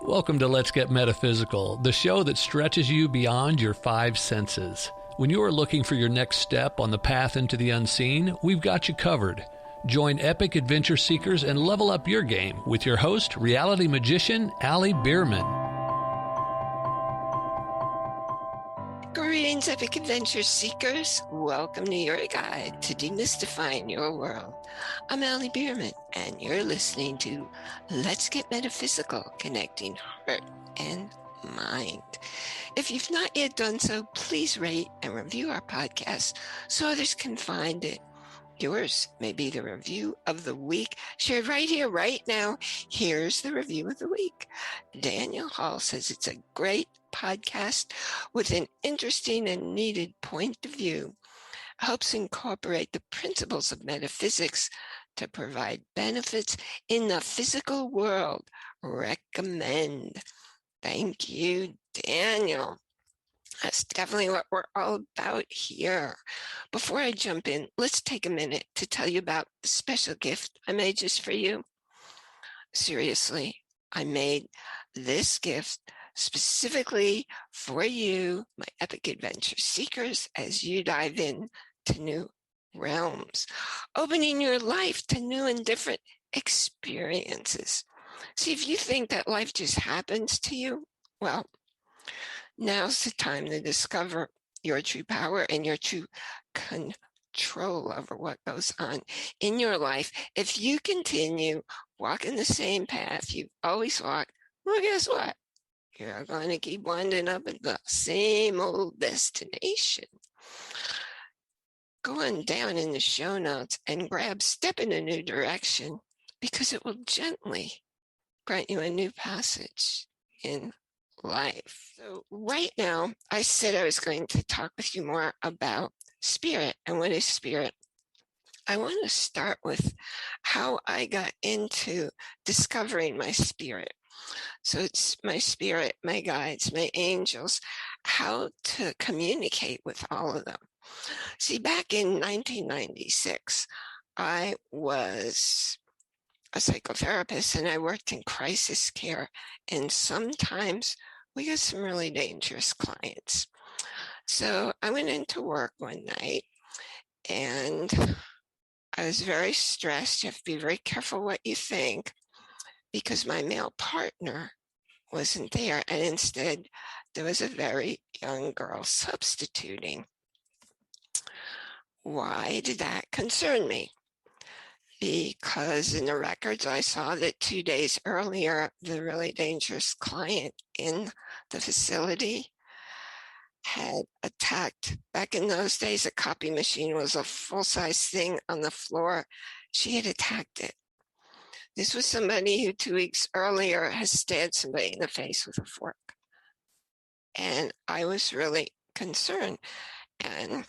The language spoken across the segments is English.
Welcome to Let's Get Metaphysical, the show that stretches you beyond your five senses. When you are looking for your next step on the path into the unseen, we've got you covered. Join epic adventure seekers and level up your game with your host, reality magician Bierman. Greetings, epic adventure seekers. Welcome to your guide to demystifying your world. I'm Bierman, and you're listening to Let's Get Metaphysical, connecting heart and mind. If you've not yet done so, please rate and review our podcast so others can find it. Yours may be the review of the week, shared right here, right now. Here's the review of the week. Daniel Hall says it's a great podcast with an interesting and needed point of view. Helps incorporate the principles of metaphysics to provide benefits in the physical world. Recommend. Thank you, Daniel. That's definitely what we're all about here. Before I jump in, let's take a minute to tell you about the special gift I made just for you. Seriously, I made this gift specifically for you, my epic adventure seekers, as you dive in to new realms, opening your life to new and different experiences. See, if you think that life just happens to you, well, now's the time to discover your true power and your true control over what goes on in your life. If you continue walking the same path you've always walked, well, guess what? You're going to keep winding up at the same old destination. Go on down in the show notes and grab Step in a New Direction, because it will gently grant you a new passage in life. So right now, I said I was going to talk with you more about spirit and what is spirit. I want to start with how I got into discovering my spirit. So it's my spirit, my guides, my angels, how to communicate with all of them. See, back in 1996, I was a psychotherapist and I worked in crisis care, and sometimes we got some really dangerous clients. So I went into work one night and I was very stressed. You have to be very careful what you think, because my male partner wasn't there, and instead there was a very young girl substituting. Why did that concern me? Because in the records I saw that 2 days earlier, the really dangerous client in the facility had attacked. Back in those days, a copy machine was a full-size thing on the floor. She had attacked it. This was somebody who 2 weeks earlier has stabbed somebody in the face with a fork. And I was really concerned. And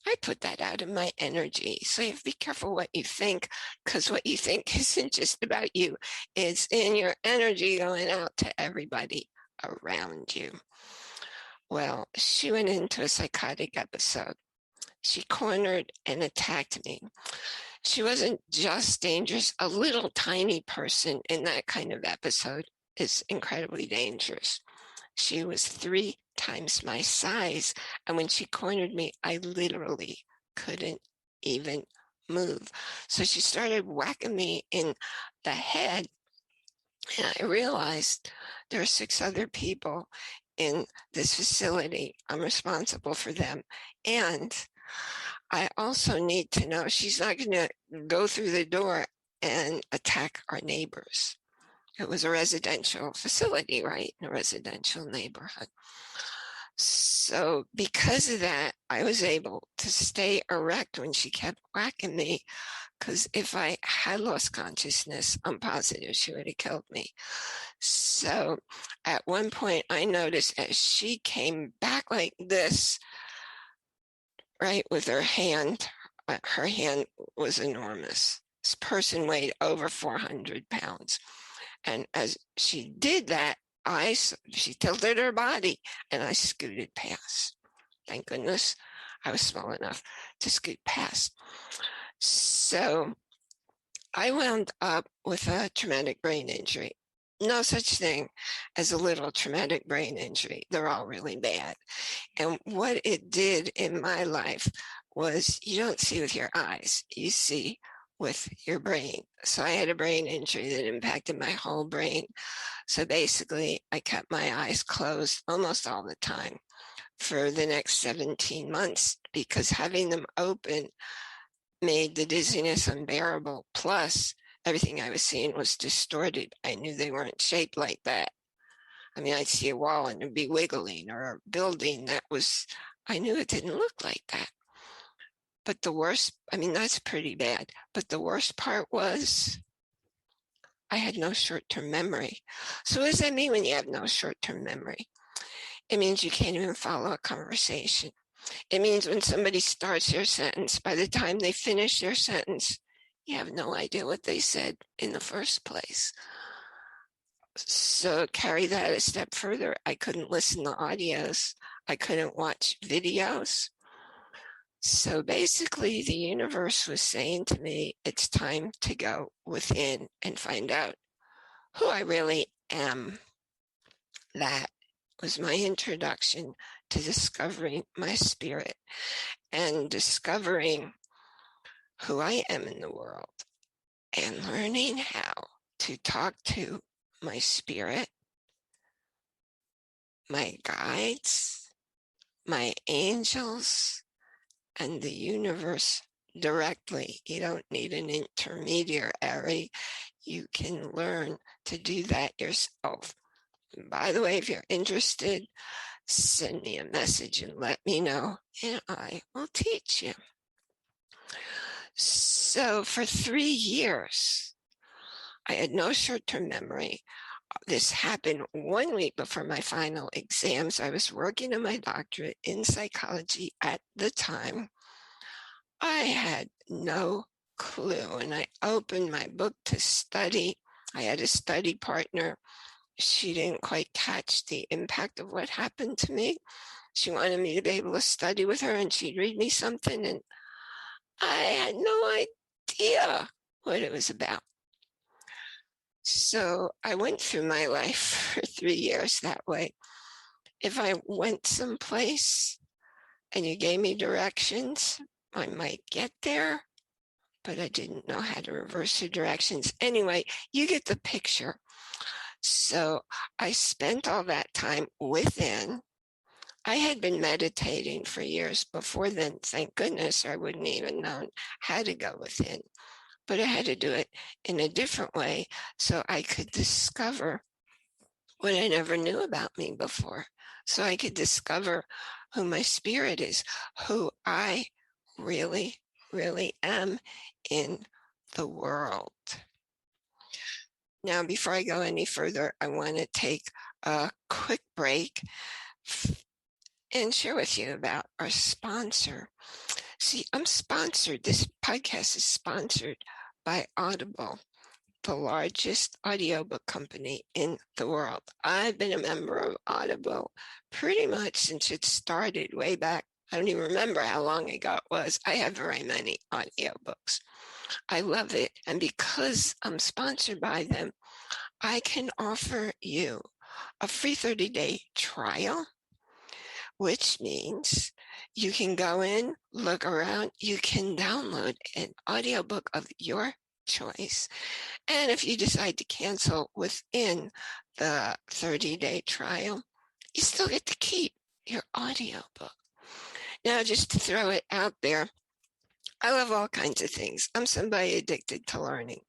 I put that out in my energy. So you have to be careful what you think, because what you think isn't just about you. It's in your energy going out to everybody around you. Well, she went into a psychotic episode. She cornered and attacked me. She wasn't just dangerous. A little tiny person in that kind of episode is incredibly dangerous. She was 3 times my size, and when she cornered me, I literally couldn't even move. So she started whacking me in the head, and I realized there are 6 other people in this facility. I'm responsible for them, and I also need to know she's not going to go through the door and attack our neighbors. It was a residential facility, right? In a residential neighborhood. So because of that, I was able to stay erect when she kept whacking me, because if I had lost consciousness, I'm positive she would have killed me. So at one point, I noticed as she came back like this, right, with her hand was enormous. This person weighed over 400 pounds. And as she did that, she tilted her body and I scooted past. Thank goodness I was small enough to scoot past. So I wound up with a traumatic brain injury. no such thing as a little traumatic brain injury. They're all really bad. And what it did in my life was you don't see with your eyes, you see with your brain. So I had a brain injury that impacted my whole brain. So basically, I kept my eyes closed almost all the time for the next 17 months because having them open made the dizziness unbearable. Plus, everything I was seeing was distorted. I knew they weren't shaped like that. I mean, I'd see a wall and it'd be wiggling, or a building that was, I knew it didn't look like that. But the worst, I mean, that's pretty bad. But the worst part was I had no short-term memory. So what does that mean when you have no short-term memory? It means you can't even follow a conversation. It means when somebody starts their sentence, by the time they finish their sentence, you have no idea what they said in the first place. So carry that a step further. I couldn't listen to audios. I couldn't watch videos. So basically, the universe was saying to me, it's time to go within and find out who I really am. That was my introduction to discovering my spirit and discovering who I am in the world and learning how to talk to my spirit, my guides, my angels, and the universe directly. You don't need an intermediary. You can learn to do that yourself. And by the way, if you're interested, send me a message and let me know, and I will teach you. So for 3 years, I had no short-term memory. This happened 1 week before my final exams. I was working on my doctorate in psychology at the time. I had no clue, and I opened my book to study. I had a study partner. She didn't quite catch the impact of what happened to me. She wanted me to be able to study with her, and she'd read me something, and I had no idea what it was about. So I went through my life for 3 years that way. If I went someplace and you gave me directions, I might get there, but I didn't know how to reverse the directions. Anyway, you get the picture. So I spent all that time within. I had been meditating for years before then. Thank goodness, I wouldn't even known how to go within. But I had to do it in a different way so I could discover what I never knew about me before. So I could discover who my spirit is, who I really, really am in the world. Now, before I go any further, I want to take a quick break and share with you about our sponsor. See, I'm sponsored. This podcast is sponsored by Audible, the largest audiobook company in the world. I've been a member of Audible pretty much since it started way back. I don't even remember how long ago it was. I have very many audiobooks. I love it. And because I'm sponsored by them, I can offer you a free 30-day trial, which means you can go in, look around, you can download an audiobook of your choice. And if you decide to cancel within the 30-day trial, you still get to keep your audiobook. Now, just to throw it out there, I love all kinds of things. I'm somebody addicted to learning.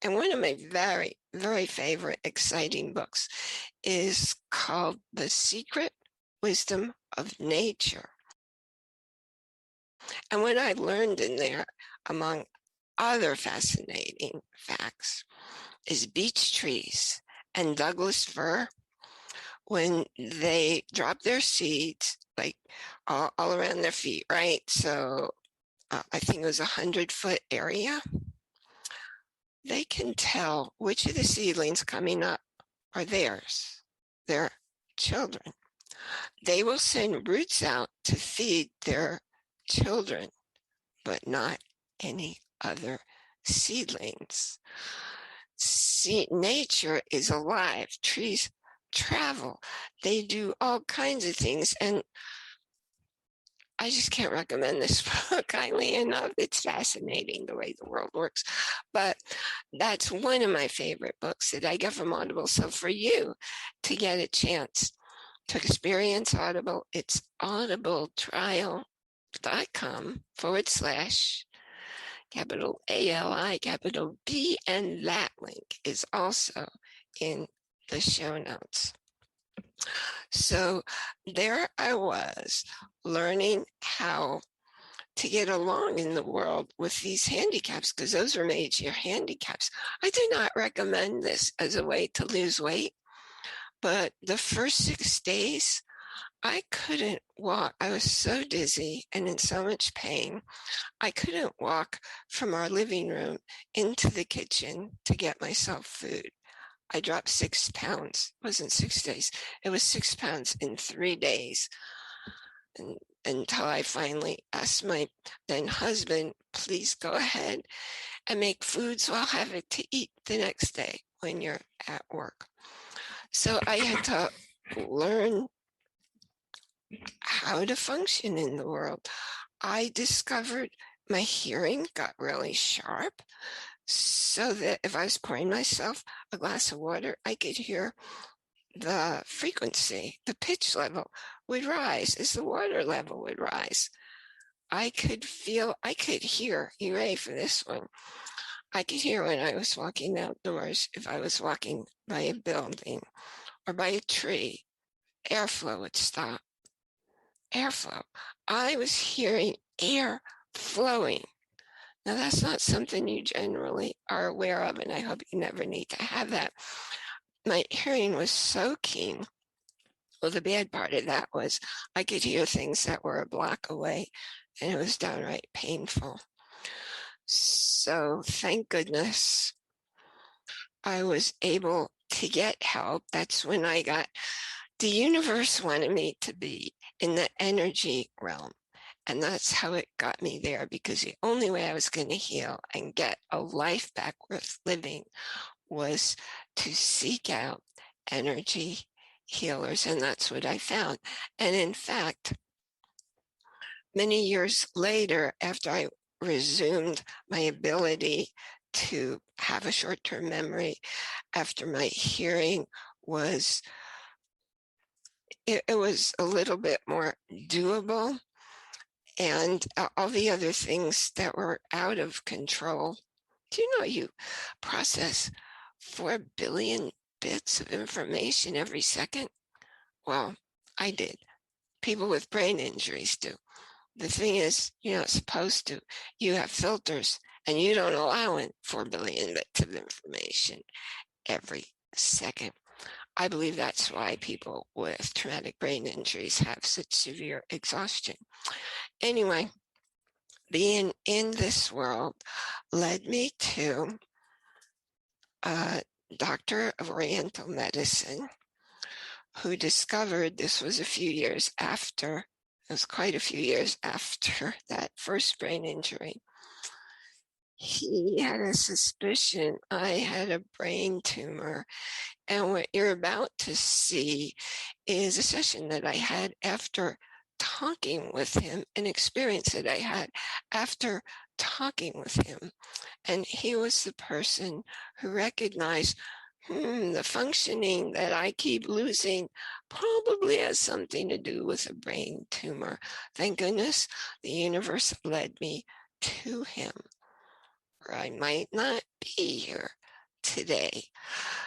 And one of my very, very favorite exciting books is called The Secret Wisdom of Nature. And what I learned in there, among other fascinating facts, is beech trees and Douglas fir, when they drop their seeds, like all around their feet, right? So I think it was 100-foot area. They can tell which of the seedlings coming up are theirs, their children. They will send roots out to feed their children, but not any other seedlings. See, nature is alive. Trees travel. They do all kinds of things. And I just can't recommend this book highly enough. It's fascinating the way the world works. But that's one of my favorite books that I get from Audible. So for you to get a chance to experience Audible, it's audibletrial.com/ capital ALI, capital D, and that link is also in the show notes. So there I was learning how to get along in the world with these handicaps, because those were major handicaps. I do not recommend this as a way to lose weight, but the first 6 days, I couldn't walk. I was so dizzy and in so much pain. I couldn't walk from our living room into the kitchen to get myself food. I dropped 6 pounds. It wasn't 6 days. It was 6 pounds in 3 days. And until I finally asked my then husband, please go ahead and make food so I'll have it to eat the next day when you're at work. So I had to learn how to function in the world. I discovered my hearing got really sharp, so that if I was pouring myself a glass of water, I could hear the frequency, the pitch level would rise as the water level would rise. I could hear, you ready for this one? I could hear when I was walking outdoors, if I was walking by a building or by a tree, airflow would stop. Airflow. I was hearing air flowing. Now, that's not something you generally are aware of, and I hope you never need to have that. My hearing was so keen. Well, the bad part of that was I could hear things that were a block away, and it was downright painful. So thank goodness I was able to get help. That's when the universe wanted me to be in the energy realm. And that's how it got me there, because the only way I was going to heal and get a life back worth living was to seek out energy healers. And that's what I found. And in fact, many years later, after I resumed my ability to have a short-term memory, after my hearing was, it was a little bit more doable, and all the other things that were out of control. Do you know you process 4 billion bits of information every second? Well, I did. People with brain injuries do. The thing is, you're not supposed to. You have filters, and you don't allow in 4 billion bits of information every second. I believe that's why people with traumatic brain injuries have such severe exhaustion. Anyway, being in this world led me to a doctor of Oriental medicine who discovered, this was a few years after, it was quite a few years after that first brain injury. He had a suspicion I had a brain tumor. And what you're about to see is a session that I had after talking with him, an experience that I had after talking with him. And he was the person who recognized, the functioning that I keep losing probably has something to do with a brain tumor. Thank goodness the universe led me to him, or I might not be here today.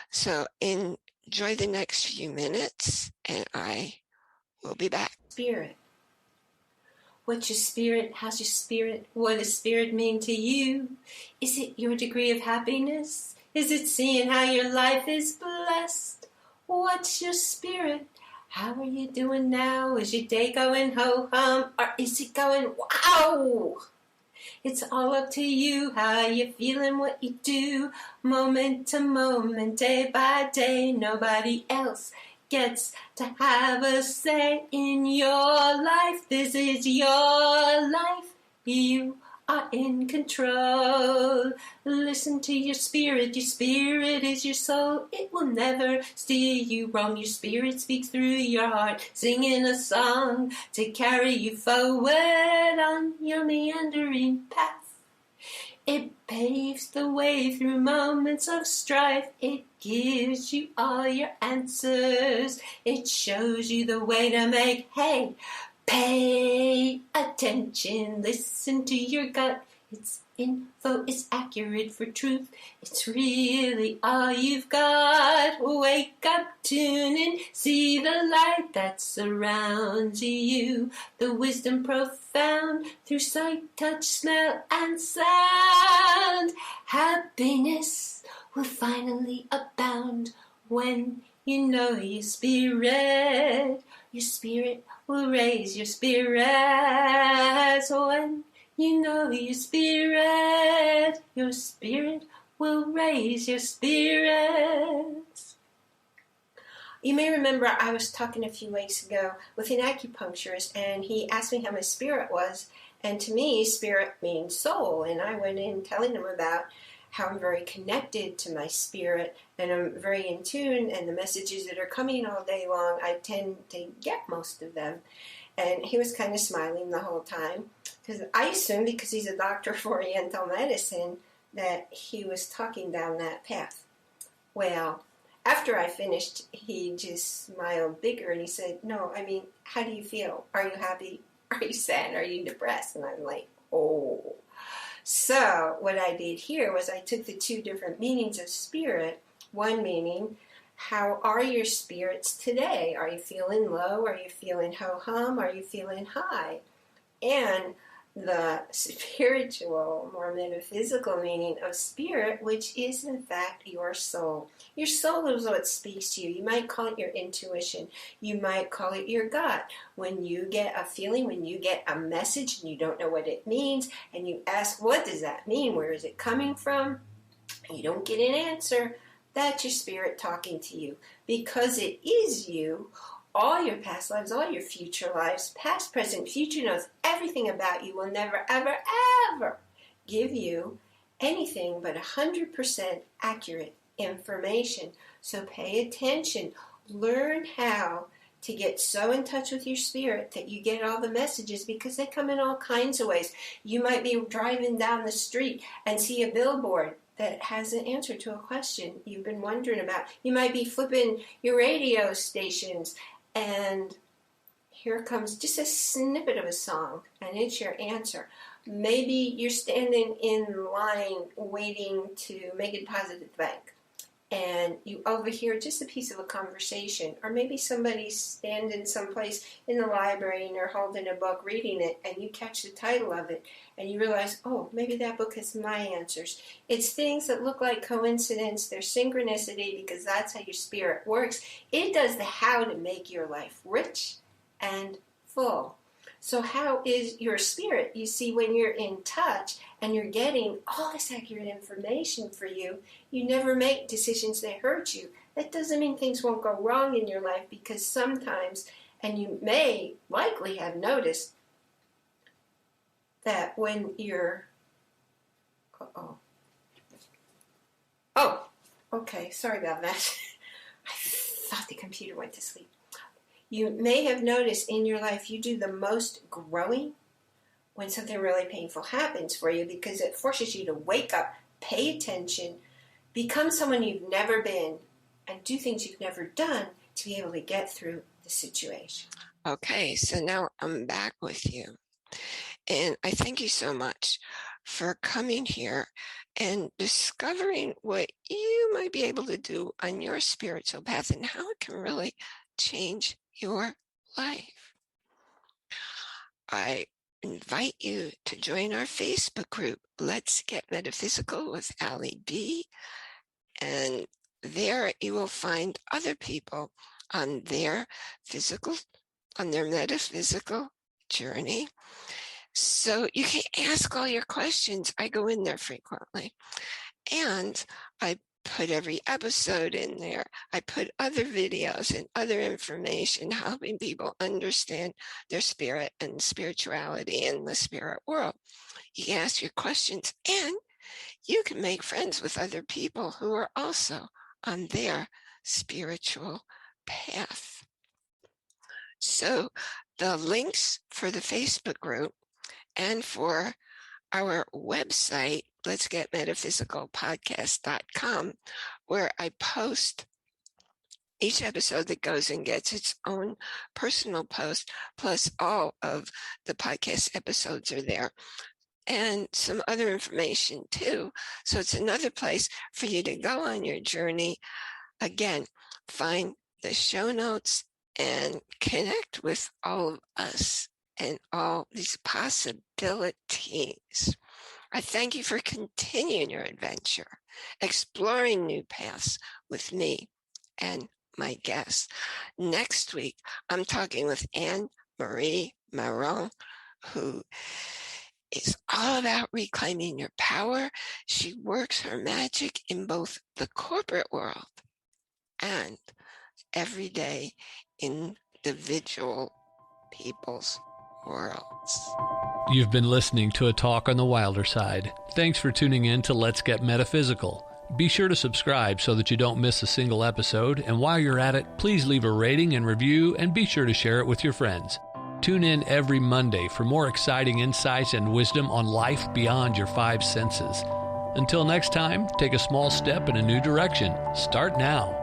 So enjoy the next few minutes, and I will be back. Spirit. What's your spirit? How's your spirit? What does spirit mean to you? Is it your degree of happiness? Is it seeing how your life is blessed? What's your spirit? How are you doing now? Is your day going ho-hum? Or is it going wow? It's all up to you, how you feeling, what you do, moment to moment, day by day. Nobody else gets to have a say in your life. This is your life. You are in control. Listen to your spirit is your soul. It will never steer you wrong. Your spirit speaks through your heart, singing a song to carry you forward on your meandering path. It paves the way through moments of strife. It gives you all your answers. It shows you the way to make hay. Pay attention, listen to your gut. Its info is accurate for truth. It's really all you've got. Wake up, tune in, see the light that surrounds you. The wisdom profound through sight, touch, smell, and sound. Happiness will finally abound when you know your spirit. Your spirit will raise your spirits when you know your spirit will raise your spirits. You may remember I was talking a few weeks ago with an acupuncturist, and he asked me how my spirit was, and to me, spirit means soul, and I went in telling him about how I'm very connected to my spirit, and I'm very in tune, and the messages that are coming all day long, I tend to get most of them. And he was kind of smiling the whole time, because I assumed, because he's a doctor of Oriental medicine, that he was talking down that path. Well, after I finished, he just smiled bigger, and he said, no, I mean, how do you feel? Are you happy? Are you sad? Are you depressed? And I'm like, oh. So what I did here was I took the two different meanings of spirit. One meaning, how are your spirits today? Are you feeling low? Are you feeling ho-hum? Are you feeling high? And the spiritual, more metaphysical meaning of spirit, which is in fact your soul. Your soul is what speaks to you. You might call it your intuition. You might call it your gut. When you get a feeling, when you get a message and you don't know what it means, and you ask, what does that mean? Where is it coming from? And you don't get an answer. That's your spirit talking to you. Because it is you, all your past lives, all your future lives, past, present, future, knows everything about you, will never, ever, ever give you anything but 100% accurate information. So pay attention. Learn how to get so in touch with your spirit that you get all the messages, because they come in all kinds of ways. You might be driving down the street and see a billboard that has an answer to a question you've been wondering about. You might be flipping your radio stations, and here comes just a snippet of a song, and it's your answer. Maybe you're standing in line waiting to make a deposit at the bank, and you overhear just a piece of a conversation, or maybe somebody's standing someplace in the library and they're holding a book reading it, and you catch the title of it, and you realize, oh, maybe that book has my answers. It's things that look like coincidence. They're synchronicity, because that's how your spirit works. It does the how to make your life rich and full. So how is your spirit? You see, when you're in touch and you're getting all this accurate information for you, you never make decisions that hurt you. That doesn't mean things won't go wrong in your life, because sometimes, and you may likely have noticed, that when you're, okay, sorry about that. I thought the computer went to sleep. You may have noticed in your life you do the most growing when something really painful happens for you, because it forces you to wake up, pay attention, become someone you've never been, and do things you've never done to be able to get through the situation. Okay, so now I'm back with you. And I thank you so much for coming here and discovering what you might be able to do on your spiritual path and how it can really change your life. I invite you to join our Facebook group, Let's Get Metaphysical with Allie B. And there you will find other people on their metaphysical journey. So you can ask all your questions. I go in there frequently. And I put every episode in there. I put other videos and other information helping people understand their spirit and spirituality in the spirit world. You can ask your questions, and you can make friends with other people who are also on their spiritual path. So the links for the Facebook group and for our website, letsgetmetaphysicalpodcast.com, where I post each episode that goes and gets its own personal post, plus all of the podcast episodes are there, and some other information too. So it's another place for you to go on your journey. Again, find the show notes and connect with all of us and all these possibilities. I thank you for continuing your adventure, exploring new paths with me and my guests. Next week, I'm talking with Anne-Marie Marron, who is all about reclaiming your power. She works her magic in both the corporate world and everyday individual people's worlds. You've been listening to a talk on the wilder side. Thanks for tuning in to Let's Get Metaphysical. Be sure to subscribe so that you don't miss a single episode, and while you're at it, please leave a rating and review, and be sure to share it with your friends. Tune in every Monday for more exciting insights and wisdom on life beyond your five senses. Until next time, take a small step in a new direction. Start now.